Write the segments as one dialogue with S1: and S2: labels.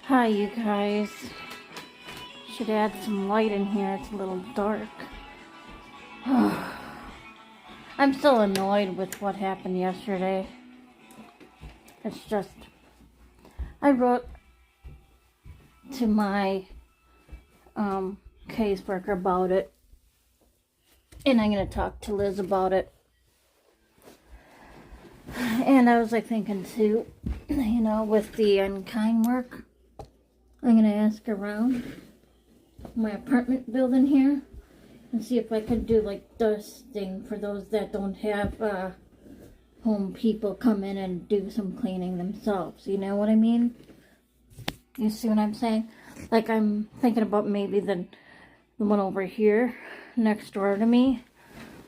S1: Hi, you guys. Should add some light in here. It's a little dark. I'm still annoyed with what happened yesterday. It's just, I wrote to my caseworker about it, and I'm going to talk to Liz about it. And I was thinking too, with the unkind work, I'm going to ask around my apartment building here and see if I could do dusting for those that don't have home people come in and do some cleaning themselves. You know what I mean? You see what I'm saying? I'm thinking about maybe the one over here next door to me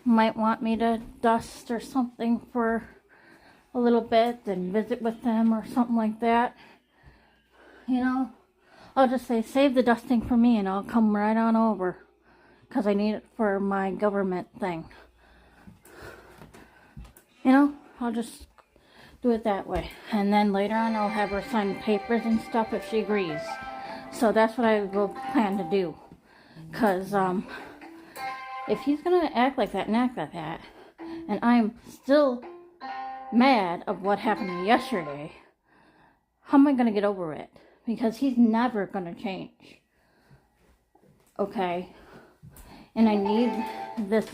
S1: might want me to dust or something for a little bit and visit with them or something like that. I'll just say, save the dusting for me and I'll come right on over, because I need it for my government thing. I'll just do it that way. And then later on I'll have her sign papers and stuff if she agrees. So that's what I will plan to do. Because if he's going to act like that and act like that, and I'm still mad of what happened yesterday, how am I going to get over it? Because he's never going to change. Okay? And I need this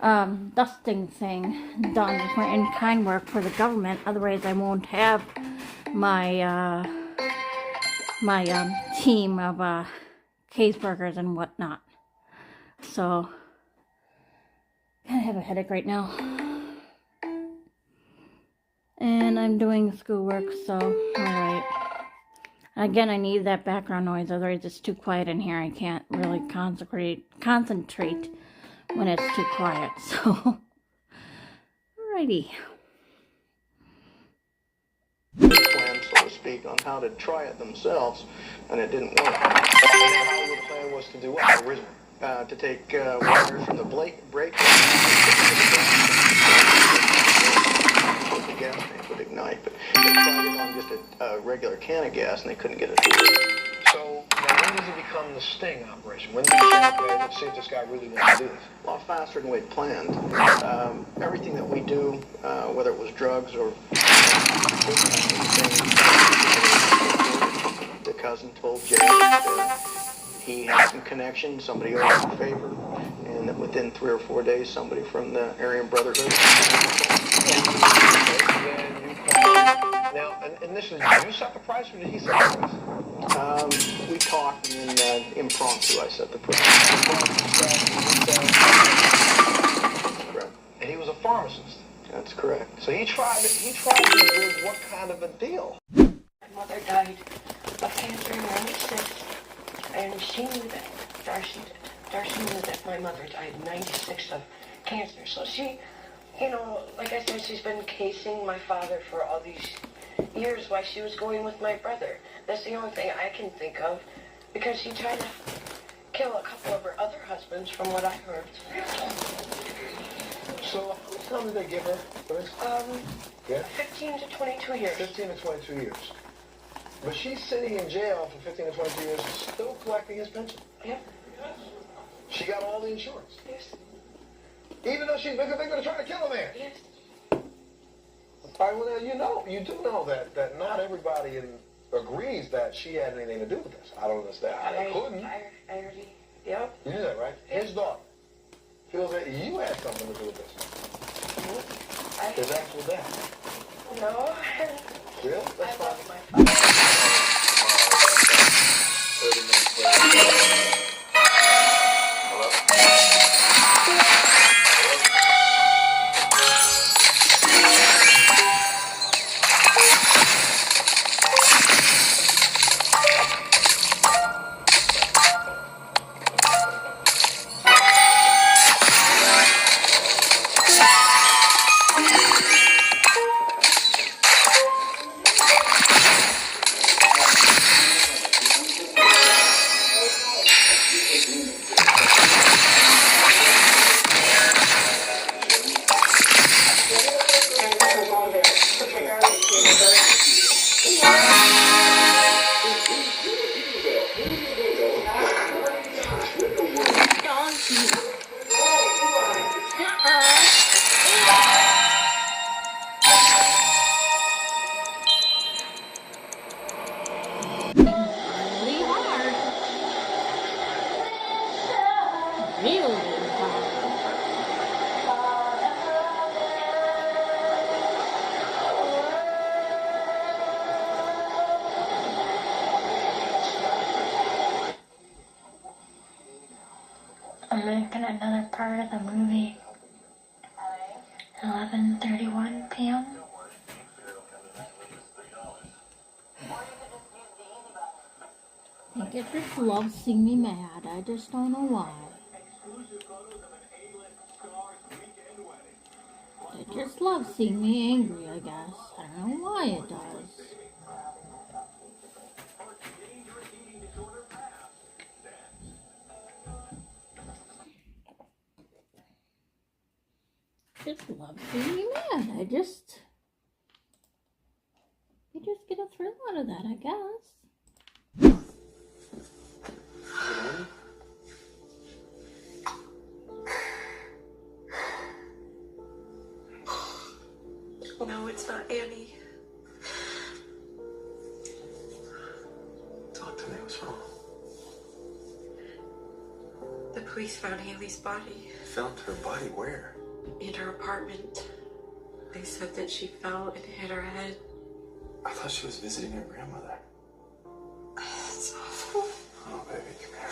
S1: dusting thing done for in-kind work for the government. Otherwise, I won't have my team of caseworkers and whatnot. So, I kind of have a headache right now. And I'm doing schoolwork, so alright. Again, I need that background noise, otherwise it's too quiet in here. I can't really concentrate when it's too quiet, so alrighty.
S2: Plan, so to speak, on how to try it themselves, and it didn't work. And then how the plan was to do what? To take wire from the brake the gas tank would ignite, but they tried it on just a regular can of gas and they couldn't get it through.
S3: So now when does it become the sting operation? When do you say, okay, let's see if this guy really wants to do this?
S2: A lot faster than we'd planned. Everything that we do, whether it was drugs or the cousin told Jay that he had some connection, somebody owed him a favor, and that within 3 or 4 days somebody from the Aryan Brotherhood.
S3: Now, initially, did you set the price or did he set the price?
S2: We talked, and then impromptu I set the price. Correct.
S3: And he was a pharmacist.
S2: That's correct.
S3: So he tried to give what kind of a deal?
S4: My mother died of cancer in '96, and she knew that. Darcy knew that my mother died in '96 of cancer. So she, like I said, she's been casing my father for all these years while she was going with my brother. That's the only thing I can think of, because she tried to kill a couple of her other husbands, from what I heard.
S3: So how long did they give her for this?
S4: 15 to 22 years.
S3: 15 to 22 years. But she's sitting in jail for 15 to 22 years, still collecting his pension.
S4: Yep.
S3: She got all the insurance.
S4: Yes.
S3: Even though she's been convicted of trying to kill a man.
S4: Yes.
S3: All right, well, you do know that not everybody agrees that she had anything to do with this. I don't understand how they couldn't.
S4: I already, yep.
S3: You knew that, right? His daughter feels that you had something to do with this. His actual dad.
S4: No.
S3: Really?
S4: I
S3: That's fine.
S4: love my father.
S3: 30 minutes later.
S4: I'm making another part of the movie. 11:31 p.m.
S1: I think it just loves seeing me mad. I just don't know why. It just loves seeing me angry, I guess. I don't know why it does. Just love seeing me mad. I just get a thrill out of that, I guess.
S5: No, it's not Annie.
S3: Talk to me. What's wrong?
S5: The police found Haley's body
S3: Found her body where?
S5: in her apartment. They said that she fell and hit her head.
S3: I thought she was visiting her grandmother.
S5: It's awful.
S3: Oh, baby, come here.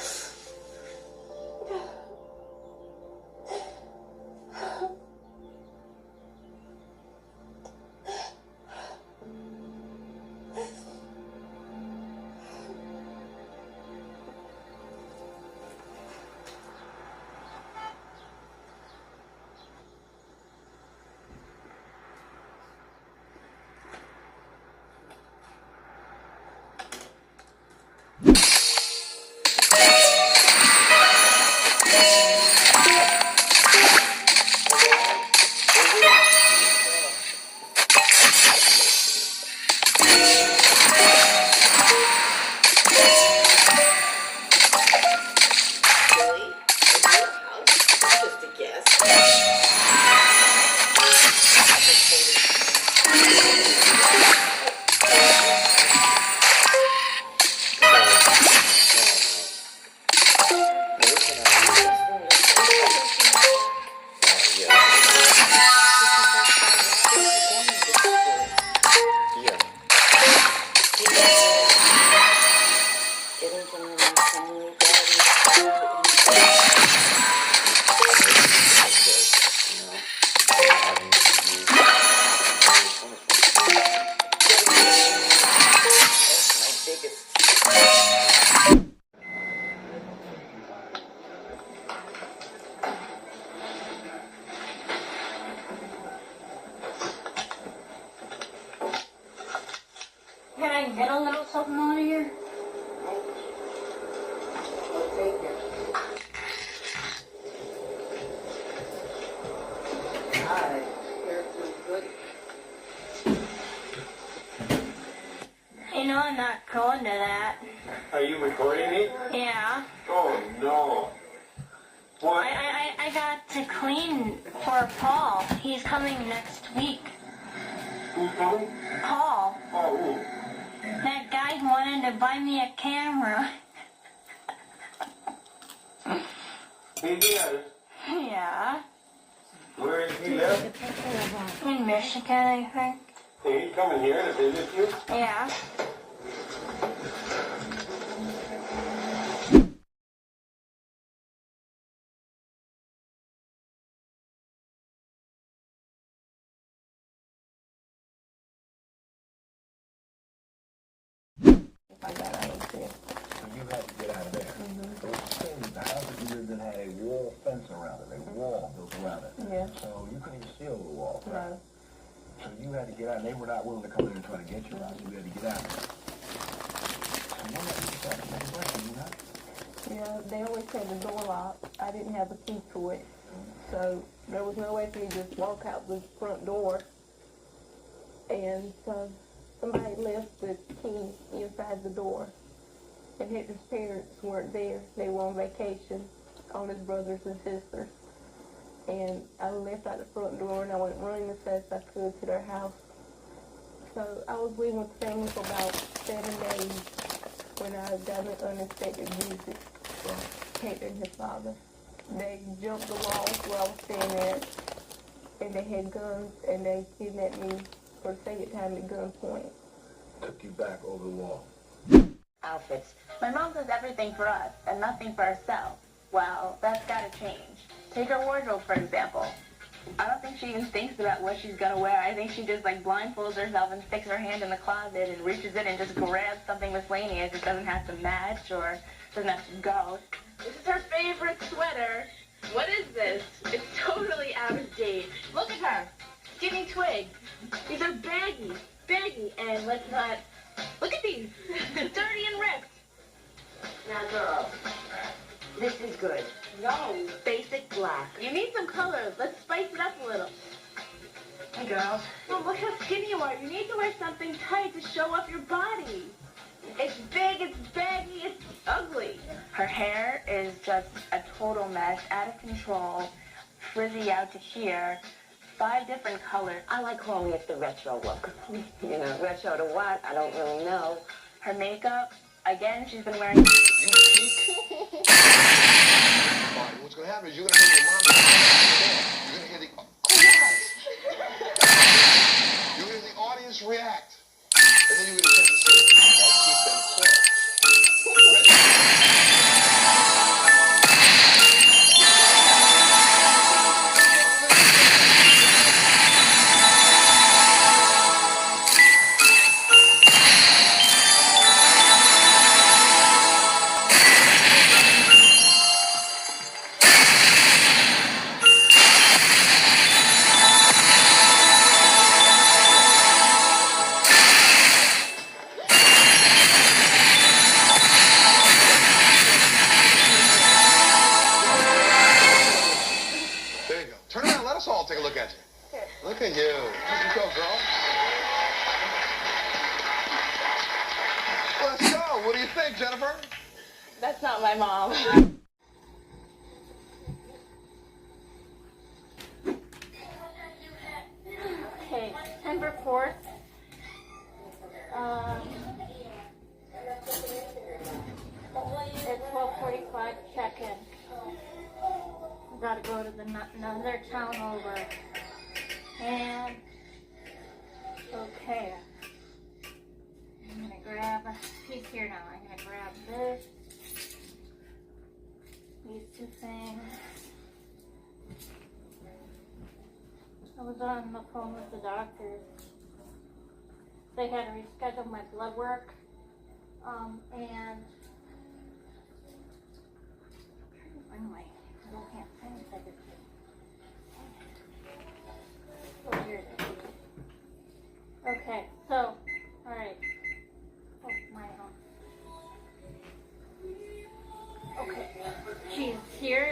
S1: Can I get a little something out of here? You know I'm not going to that.
S6: Are you recording me?
S1: Yeah.
S6: Oh no. What?
S1: I got to clean for Paul. He's coming next week.
S6: Who's coming?
S1: Paul,
S6: Oh, who?
S1: that guy who wanted to buy me a camera.
S6: He did.
S1: Yeah.
S6: Where is he live?
S1: In Michigan, I think.
S6: Hey, he's coming here to visit you?
S1: Yeah.
S3: So you had to get out of there. Those things, the house that you lived in had a wall fence around it, a wall built around it.
S7: Yeah.
S3: So you couldn't even steal the wall. Right?
S7: No.
S3: So you had to get out, and they were not willing to come in and try to get you out, so you had to get out. So you had to decide to make a break, did you not?
S7: Yeah, they always had the door locked. I didn't have a key to it. So there was no way for me to just walk out the front door. And so somebody left the key inside the door. And Hector's parents weren't there. They were on vacation, all his brothers and sisters. And I left out the front door and I went running as fast as I could to their house. So I was living with the family for about 7 days when I got an unexpected visit from Hector and his father. They jumped the walls where I was staying at, and they had guns, and they kidnapped me for the second time at gunpoint.
S3: Took you back over the wall.
S8: Outfits. My mom does everything for us and nothing for herself. Well, that's gotta change. Take her wardrobe, for example. I don't think she even thinks about what she's gonna wear. I think she just like blindfolds herself and sticks her hand in the closet and reaches in and just grabs something miscellaneous. It doesn't have to match or doesn't have to go. This is her favorite sweater. What is this? It's totally out of date. Look at her. Skinny twig. These are baggy. And let's not... Look at these. Dirty and ripped.
S4: Now, girls, this is good. No. Basic black.
S8: You need some colors. Let's spice it up a little.
S4: Hey, girls.
S8: Oh, look how skinny you are. You need to wear something tight to show off your body. It's big, it's baggy, it's ugly. Her hair is just a total mess, out of control, frizzy out to here, 5 different colors.
S4: I like calling it the retro look. You know, retro to what? I don't really know.
S8: Her makeup, again, she's been wearing...
S3: What's going to happen is you're going to hear your mom. You're going to hear the... You're going to hear the audience react. And then you're going to tend to say, keep them close. There you go. Turn around. Let us all take a look at you. Look at you. You go, girl. Let's go. What do you think, Jennifer?
S8: That's not my mom. Okay, September 4th. At 12:45 check-in. Gotta go to another town over. And okay. I'm gonna grab a piece here now. I'm gonna grab this. These 2 things. I was on the phone with the doctors. They had to reschedule my blood work. And anyway, I can't find everything. Oh, here it is. Okay, so, alright. Oh, my own. Okay, she's here.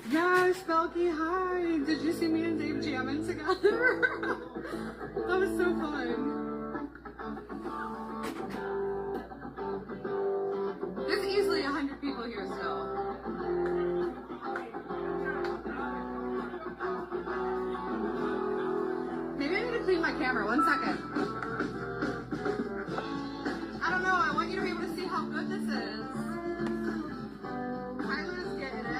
S9: Yes, Belky, hi! Did you see me and Dave jamming together? That was so fun. There's easily 100 people here still. Maybe I need to clean my camera. 1 second. I don't know. I want you to be able to see how good this is. Tyler's getting it.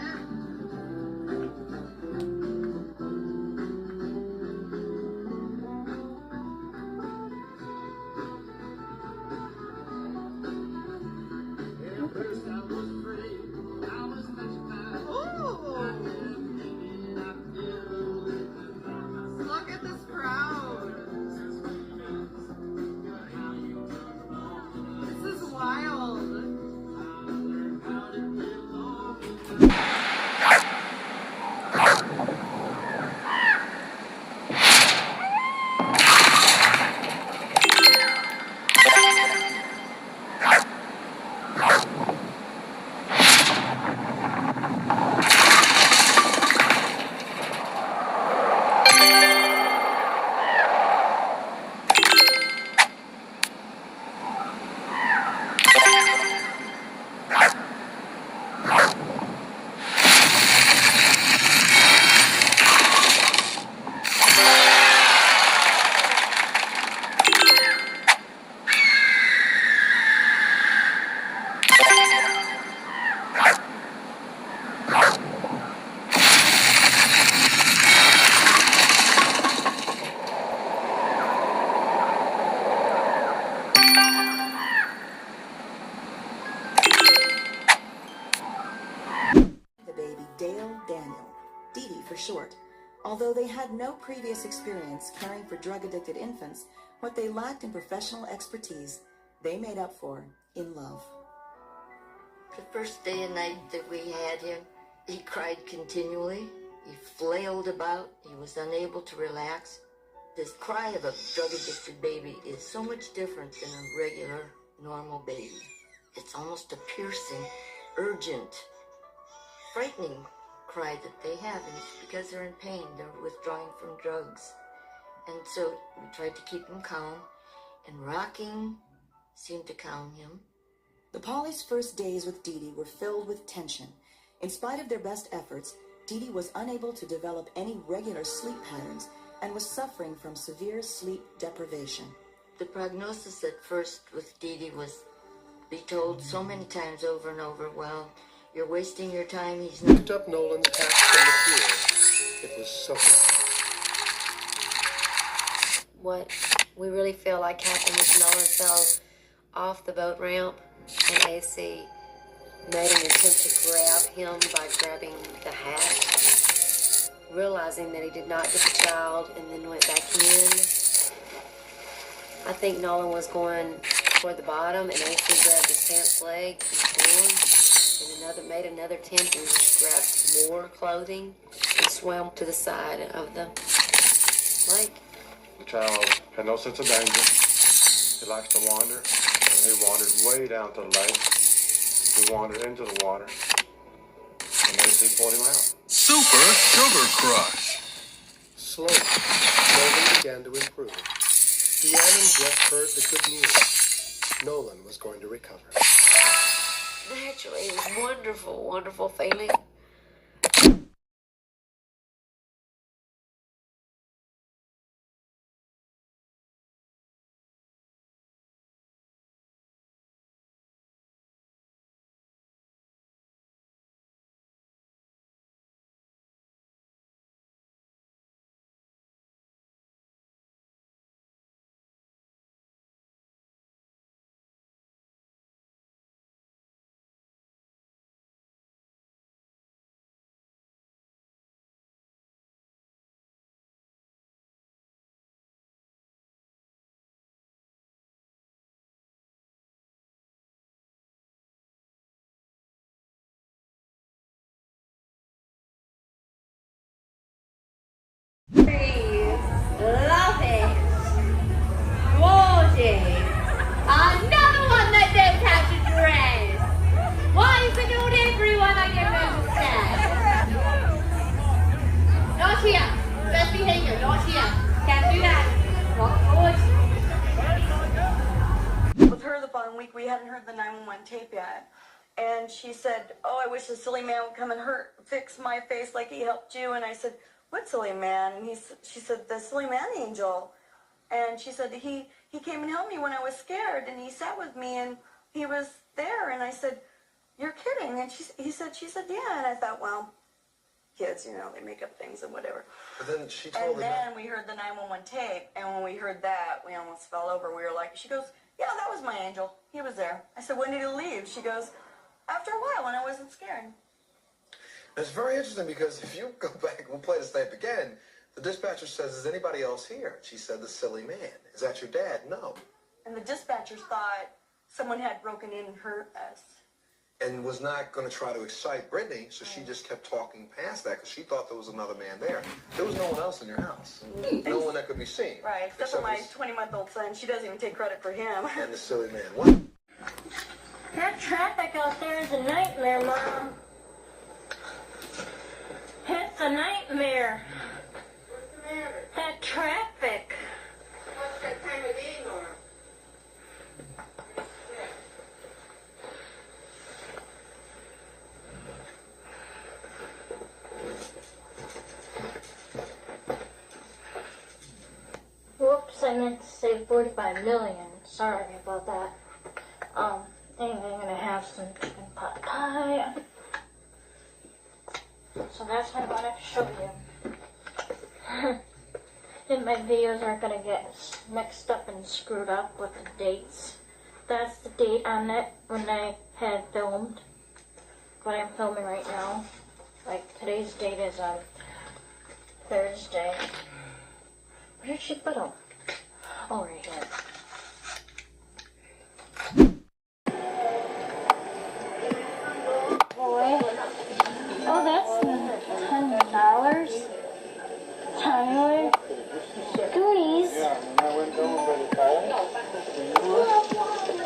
S9: Look at this crowd.
S10: short. Although they had no previous experience caring for drug-addicted infants, what they lacked in professional expertise, they made up for in love.
S11: The first day and night that we had him, he cried continually. He flailed about. He was unable to relax. This cry of a drug-addicted baby is so much different than a regular, normal baby. It's almost a piercing, urgent, frightening cry that they have, and it's because they're in pain. They're withdrawing from drugs. And so we tried to keep him calm, and rocking seemed to calm him.
S10: The Pauleys' first days with Dee Dee were filled with tension. In spite of their best efforts, Dee Dee was unable to develop any regular sleep patterns and was suffering from severe sleep deprivation.
S11: The prognosis at first with Dee Dee was be told so many times over and over, well, you're wasting your time, he's not.
S3: Picked up Nolan's hat from the floor. It was soaking.
S12: What we really feel like happened was Nolan fell off the boat ramp, and AC made an attempt to grab him by grabbing the hat, realizing that he did not get the child, and then went back in. I think Nolan was going toward the bottom, and AC grabbed his pants leg and pulled, and made another attempt and grabbed more clothing and swam to the side of the lake.
S3: The child had no sense of danger. He likes to wander, and he wandered way down to the lake. He wandered into the water, and AC pulled him out.
S13: Super Sugar Crush.
S3: Slowly, Nolan began to improve. Deanne and Jeff heard the good news. Nolan was going to recover.
S12: Naturally, it was wonderful, wonderful feeling.
S8: Love it. Gorgeous. Another one that knows how to dress. Why is it not everyone I don't understand? Not here. Best behavior. Not here. Can't do that. Not good.
S14: With her the following week, we hadn't heard the 911 tape yet. And she said, oh, I wish the silly man would come and fix my face like he helped you. And I said, what silly man? And she said, the silly man angel. And she said, he came and helped me when I was scared, and he sat with me, and he was there. And I said, you're kidding? And she said, yeah. And I thought, well, kids, they make up things and whatever.
S3: But then she told
S14: And then we heard the 911 tape, and when we heard that, we almost fell over. We were like, she goes, yeah, that was my angel. He was there. I said, when did he leave? She goes, after a while, when I wasn't scared.
S3: It's very interesting because if you go back, we'll play this tape again, the dispatcher says, is anybody else here? She said, the silly man. Is that your dad? No.
S14: And the dispatchers thought someone had broken in and hurt us.
S3: And was not going to try to excite Brittany, so she just kept talking past that because she thought there was another man there. There was no one else in your house. No one that could be seen.
S14: Right, except for my 20-month-old son. She doesn't even take credit for him.
S3: And the silly man. What?
S1: That traffic out there is a nightmare, Mom. It's a nightmare.
S5: What's the matter?
S1: That traffic.
S5: What's that time of day, Nora?
S1: Whoops, I meant to say 45 million. Sorry about that. Anyway, I'm gonna have some chicken pot pie. So that's what I want to show you. And my videos are gonna get mixed up and screwed up with the dates. That's the date on it when I had filmed what I'm filming right now. Like today's date is Thursday. Where did she put them? Oh, right here. Boy. Oh, that's $10. Tyler. Goodies.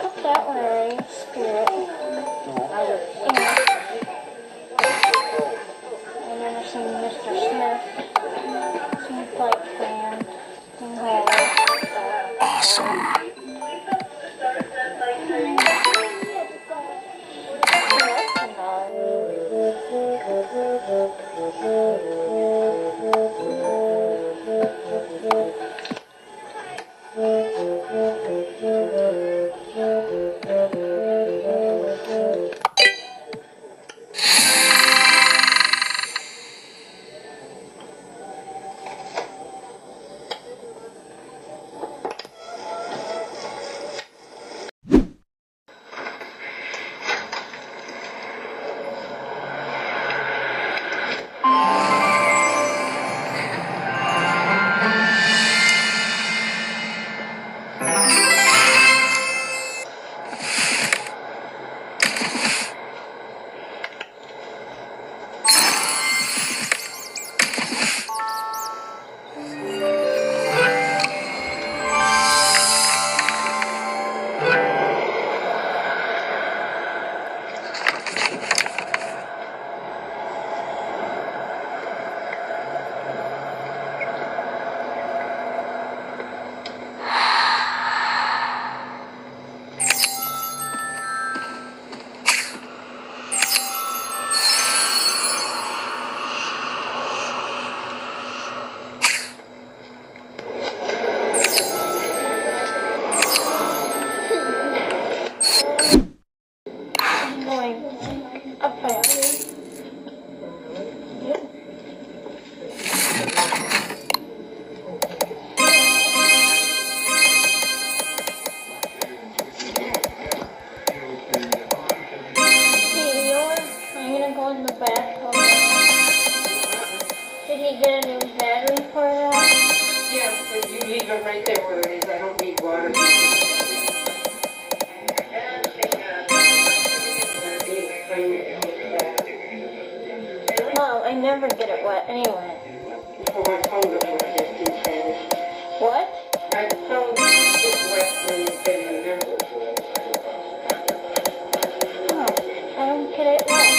S1: Put that way, Spirit. And then there's some Mr. Smith. Some flight fan.
S13: Awesome.
S4: Right there where it is. I don't need water.
S1: Mom, I never get it wet anyway.
S4: Oh, I found it wet just in Spanish.
S1: What?
S4: I found it wet when you get in there.
S1: Oh, I don't get it wet.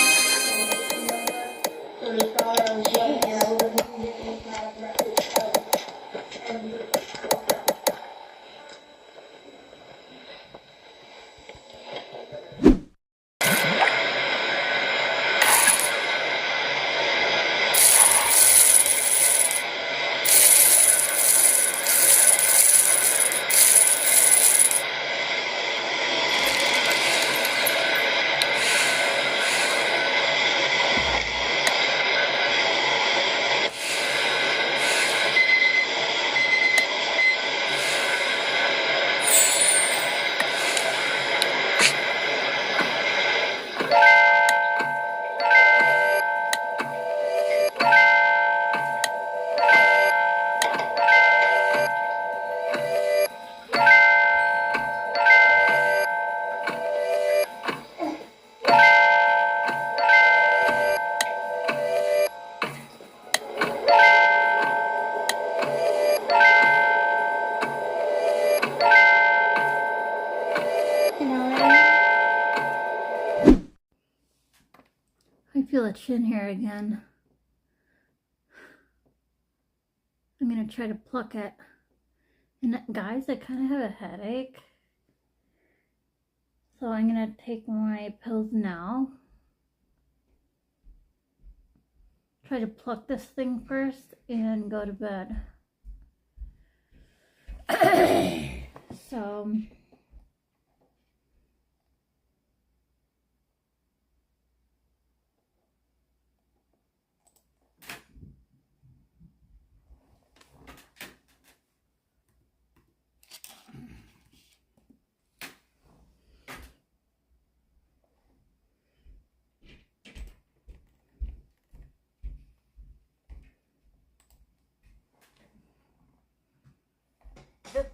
S1: I feel a chin hair again. I'm gonna try to pluck it. And guys, I kind of have a headache. So I'm gonna take my pills now. Try to pluck this thing first and go to bed. So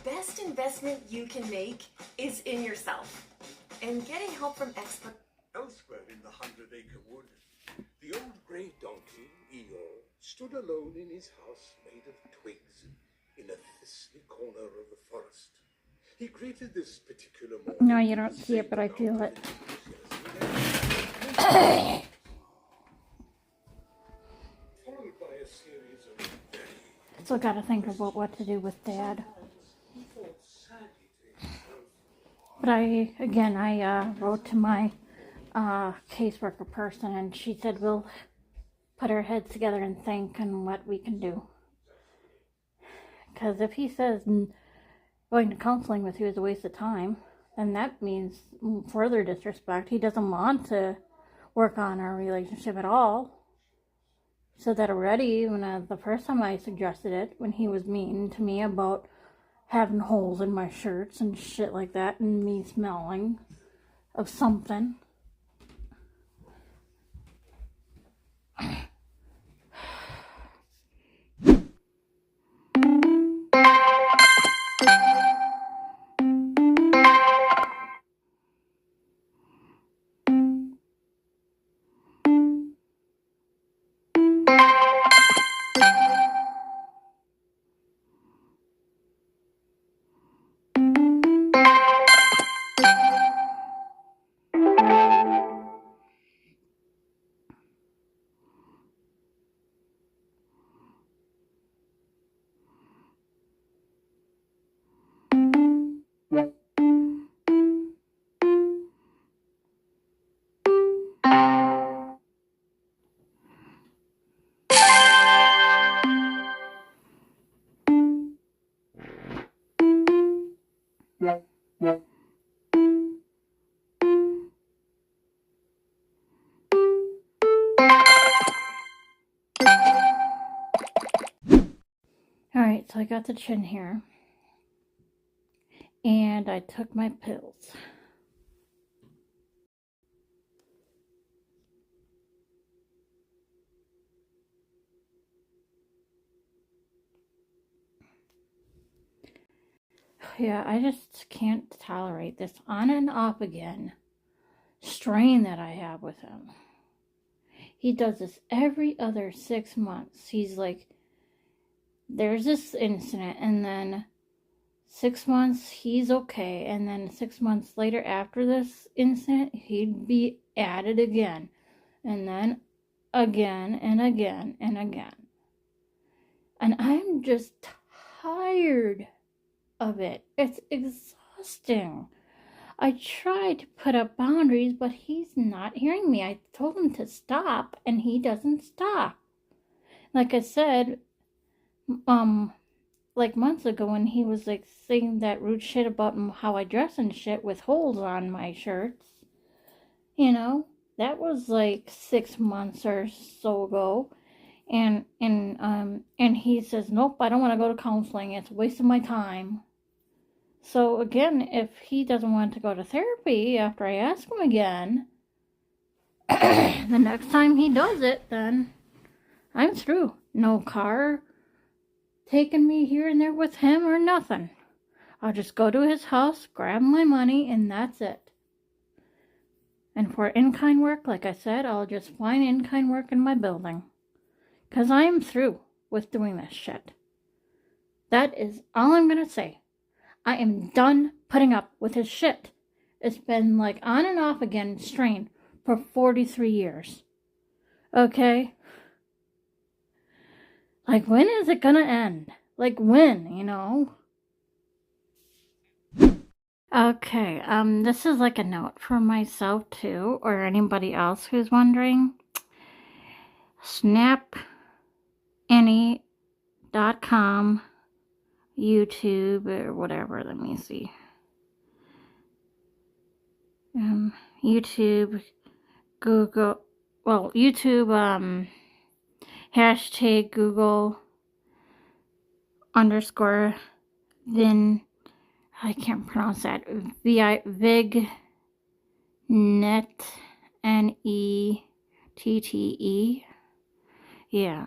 S15: best investment you can make is in yourself. And getting help from experts.
S16: Elsewhere in the 100-acre wood, the old grey donkey, Eeyore, stood alone in his house made of twigs in a thistly corner of the forest. He greeted this particular morning.
S1: No, you don't see it, but I feel it.
S16: Followed by a series of very
S1: Still got to think about what to do with Dad. But I wrote to my caseworker person, and she said we'll put our heads together and think on what we can do. Because if he says going to counseling with you is a waste of time, then that means further disrespect. He doesn't want to work on our relationship at all. So that already, when the first time I suggested it, when he was mean to me about having holes in my shirts and shit like that, and me smelling of something. Alright, so I got the chin here. And I took my pills. Yeah, I just can't tolerate this on and off again strain that I have with him. He does this every other 6 months. He's like, there's this incident, and then 6 months he's okay, and then 6 months later after this incident he'd be at it again, and then again and again and again. And I'm just tired of it. It's exhausting. I tried to put up boundaries, but he's not hearing me. I told him to stop, and he doesn't stop. Like I said, like months ago when he was like saying that rude shit about how I dress and shit with holes on my shirts, you know, that was like 6 months or so ago. And he says, nope, I don't want to go to counseling. It's a waste of my time. So again, if he doesn't want to go to therapy after I ask him again, the next time he does it, then I'm through. No car taking me here and there with him or nothing. I'll just go to his house, grab my money, and that's it. And for in-kind work, like I said, I'll just find in-kind work in my building. Because I'm through with doing this shit. That is all I'm going to say. I am done putting up with his shit. It's been like on and off again strain for 43 years. Okay? Like, when is it gonna end? Like, when, you know? Okay, this is like a note for myself too, or anybody else who's wondering. SnapAny.com, YouTube, or whatever, let me see. YouTube, Google, well, YouTube, hashtag Google _ then I can't pronounce that, VigNet, NETTE. Yeah.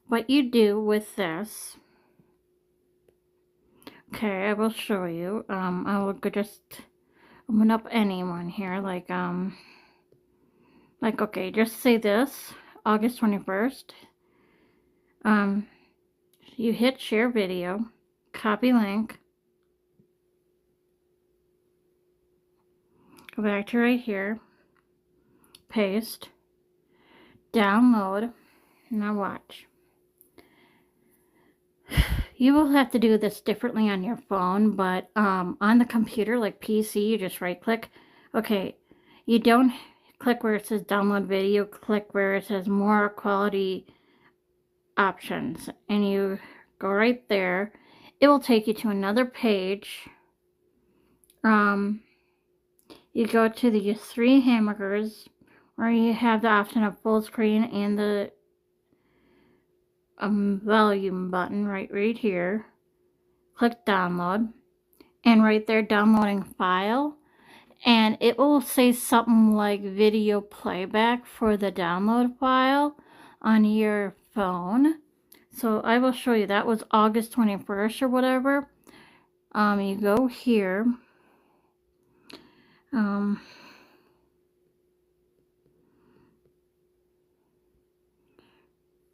S1: What you do with this Okay, I will show you. I will just open up anyone here, like, okay, just say this, August 21st. You hit share video, copy link, go back to right here, paste, download. Now watch. You will have to do this differently on your phone, but on the computer, like PC, you just right click. Okay, you don't click where it says download video, click where it says more quality options, and you go right there. It will take you to another page. You go to the 3 hamburgers where you have the option of full screen and the volume button right here. Click download, and right there, downloading file, and it will say something like video playback for the download file on your phone. So I will show you. That was August 21st or whatever. You go here.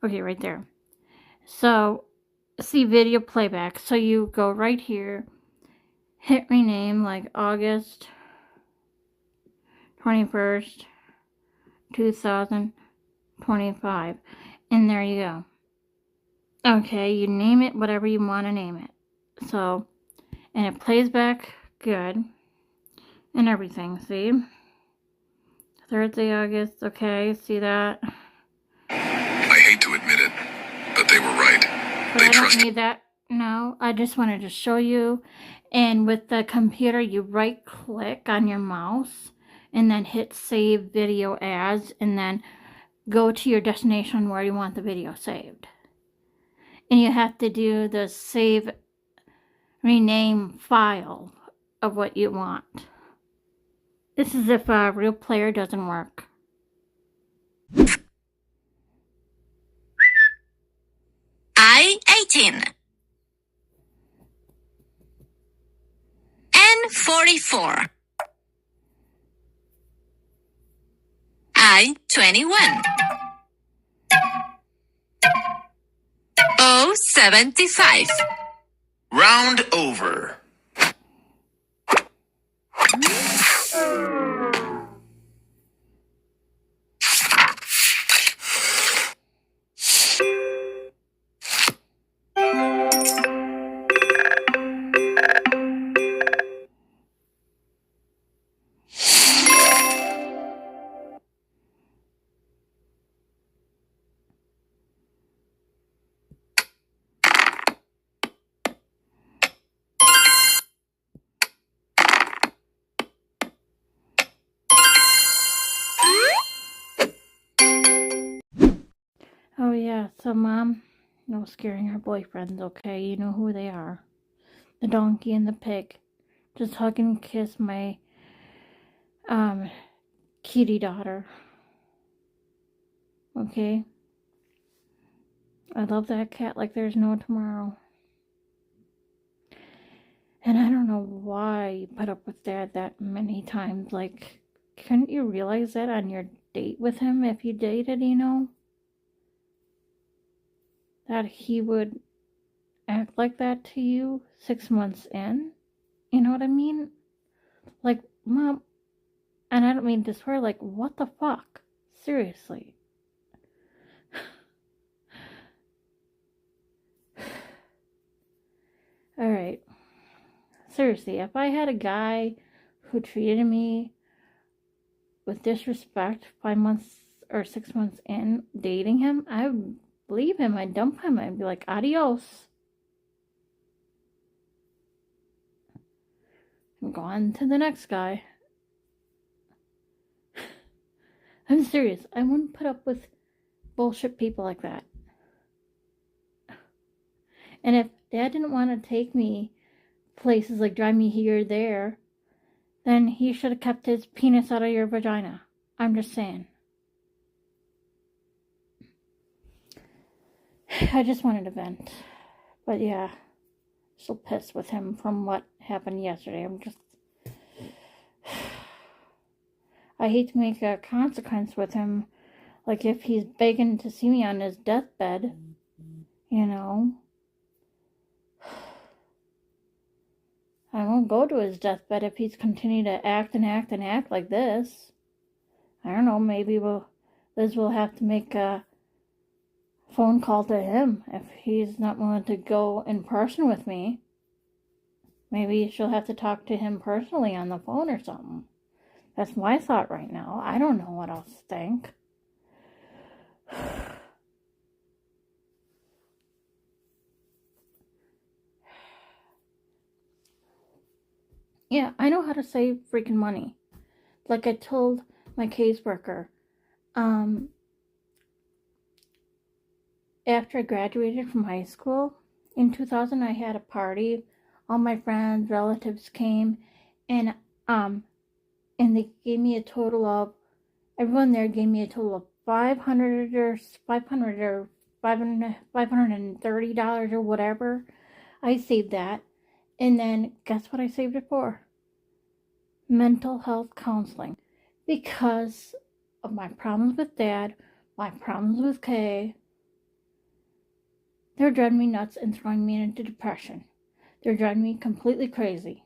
S1: Okay, right there. So see video playback. So you go right here, hit rename, like August 21st, 2025. And there you go. Okay, you name it whatever you want to name it. So, and it plays back good and everything. See? Thursday, August. Okay, see that?
S13: I hate to admit it, but they were right.
S1: But I don't need that. No, I just wanted to show you. And with the computer, you right click on your mouse and then hit save video as, and then go to your destination where you want the video saved. And you have to do the save rename file of what you want. This is if a real player doesn't work.
S17: I-18 N-44 I-21 O-75
S13: Round over.
S1: Oh yeah, so Mom, no scaring her boyfriends, okay? You know who they are. The donkey and the pig. Just hug and kiss my kitty daughter. Okay? I love that cat like there's no tomorrow. And I don't know why you put up with Dad that many times. Like, couldn't you realize that on your date with him, if you dated, you know? That he would act like that to you 6 months in? You know what I mean? Like, Mom, and I don't mean to swear, like, what the fuck? Seriously. Alright. Seriously, if I had a guy who treated me with disrespect 5 months or 6 months in dating him, I would leave him. I'd dump him. I'd be like, adios. And go on to the next guy. I'm serious. I wouldn't put up with bullshit people like that. And if Dad didn't want to take me places, like drive me here or there, then he should have kept his penis out of your vagina. I'm just saying. I just wanted to vent. But yeah, so pissed with him from what happened yesterday. I hate to make a consequence with him. Like, if he's begging to see me on his deathbed, you know, I won't go to his deathbed if he's continuing to act like this. I don't know, maybe Liz will have to make a phone call to him if he's not willing to go in person with me. Maybe she'll have to talk to him personally on the phone or something. That's my thought right now. I don't know what else to think. Yeah, I know how to save freaking money. Like I told my caseworker, after I graduated from high school, in 2000 I had a party. All my friends, relatives came, and they gave me a total of, everyone there gave me a total of $530 or whatever. I saved that. And then, guess what I saved it for? Mental health counseling. Because of my problems with Dad, my problems with Kay. They're driving me nuts and throwing me into depression. They're driving me completely crazy.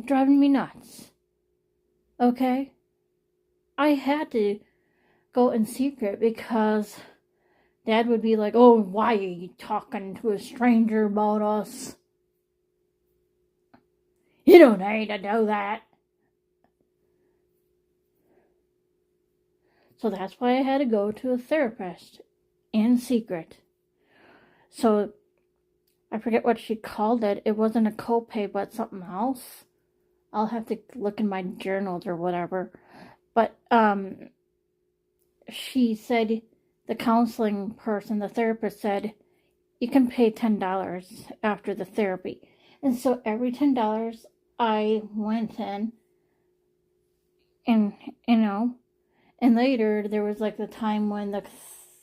S1: Driving me nuts. Okay? I had to go in secret because Dad would be like, oh, why are you talking to a stranger about us? You don't need to do that. So that's why I had to go to a therapist in secret. So I forget what she called it. It wasn't a copay, but something else. I'll have to look in my journals or whatever. But she said, the counseling person, the therapist said, you can pay $10 after the therapy. And so every $10 I went in, and you know, and later there was like the time when the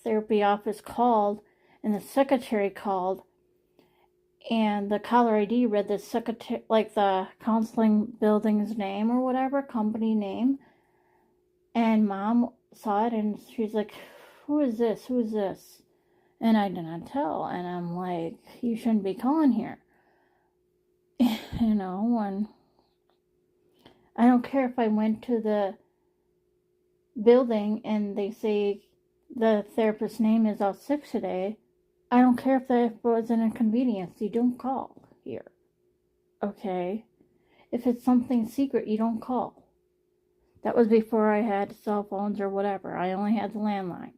S1: therapy office called and the secretary called, and the caller ID read the secretary, like the counseling building's name or whatever, company name, and Mom saw it and she's like, who is this? Who is this? And I did not tell, and I'm like, you shouldn't be calling here. You know, and I don't care if I went to the building and they say the therapist's name is out sick today. I don't care if that was an inconvenience. You don't call here. Okay? If it's something secret, you don't call. That was before I had cell phones or whatever. I only had the landline.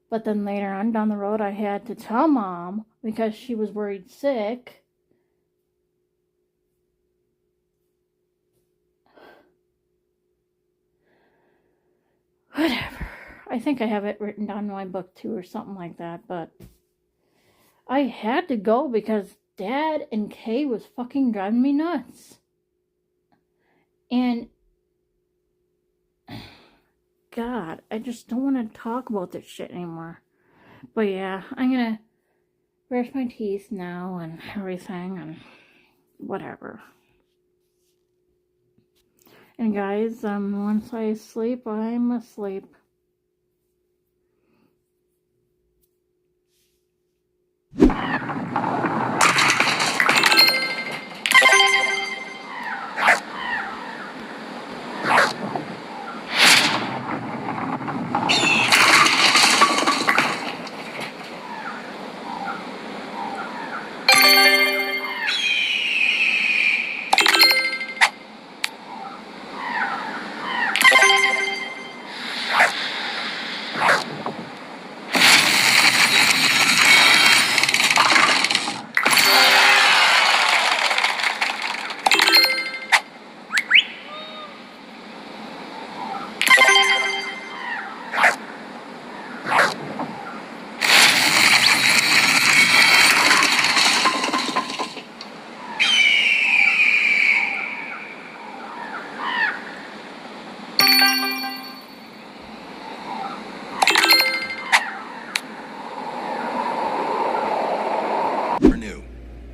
S1: But then later on down the road, I had to tell Mom because she was worried sick. Whatever. I think I have it written down in my book too or something like that, but I had to go because Dad and Kay was fucking driving me nuts. And God, I just don't want to talk about this shit anymore. But yeah, I'm gonna brush my teeth now and everything and whatever. And guys, once I sleep, I'm asleep.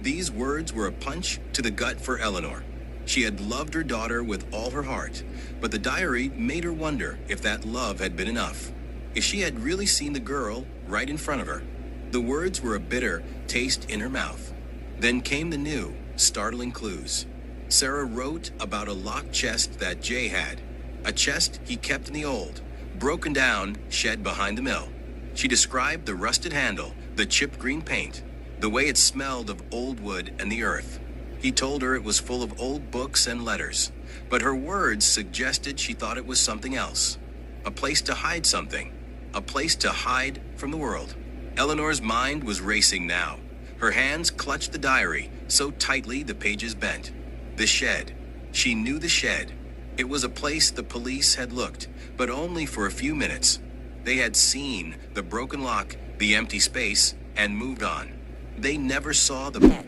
S18: These words were a punch to the gut for Eleanor. She had loved her daughter with all her heart, but the diary made her wonder if that love had been enough. If she had really seen the girl right in front of her. The words were a bitter taste in her mouth. Then came the new, startling clues. Sarah wrote about a locked chest that Jay had, a chest he kept in the old, broken down shed behind the mill. She described the rusted handle, the chipped green paint, the way it smelled of old wood and the earth. He told her it was full of old books and letters, but her words suggested she thought it was something else. A place to hide something, a place to hide from the world. Eleanor's mind was racing now. Her hands clutched the diary so tightly the pages bent. The shed. She knew the shed. It was a place the police had looked, but only for a few minutes. They had seen the broken lock, the empty space, and moved on. They never saw the...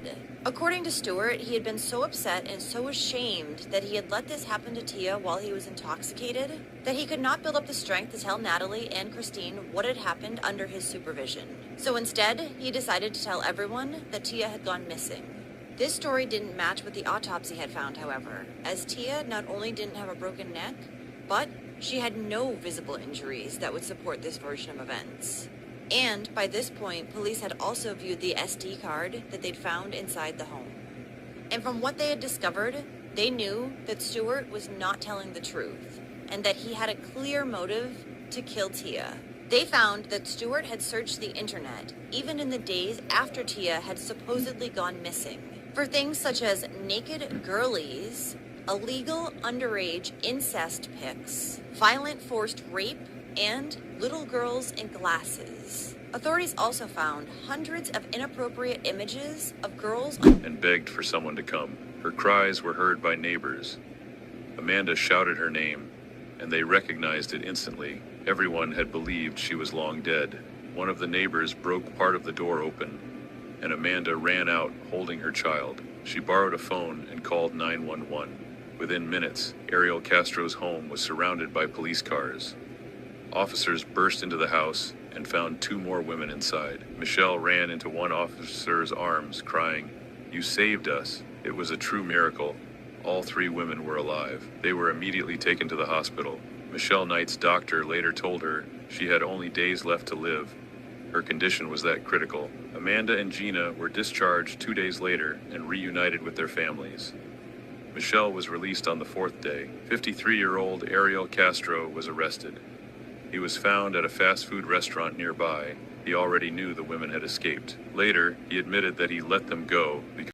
S19: According to Stewart, he had been so upset and so ashamed that he had let this happen to Tia while he was intoxicated, that he could not build up the strength to tell Natalie and Christine what had happened under his supervision. So instead, he decided to tell everyone that Tia had gone missing. This story didn't match what the autopsy had found, however, as Tia not only didn't have a broken neck, but she had no visible injuries that would support this version of events. And by this point, police had also viewed the SD card that they'd found inside the home. And from what they had discovered, they knew that Stewart was not telling the truth, and that he had a clear motive to kill Tia. They found that Stewart had searched the internet, even in the days after Tia had supposedly gone missing, for things such as naked girlies, illegal underage incest pics, violent forced rape, and little girls in glasses. Authorities also found hundreds of inappropriate images of girls
S20: and begged for someone to come. Her cries were heard by neighbors. Amanda shouted her name, and they recognized it instantly. Everyone had believed she was long dead. One of the neighbors broke part of the door open, and Amanda ran out holding her child. She borrowed a phone and called 911. Within minutes, Ariel Castro's home was surrounded by police cars. Officers burst into the house and found 2 more women inside. Michelle ran into one officer's arms, crying, "You saved us." It was a true miracle. All 3 women were alive. They were immediately taken to the hospital. Michelle Knight's doctor later told her she had only days left to live. Her condition was that critical. Amanda and Gina were discharged 2 days later and reunited with their families. Michelle was released on the 4th day. 53-year-old Ariel Castro was arrested. He was found at a fast food restaurant nearby. He already knew the women had escaped. Later, he admitted that he let them go because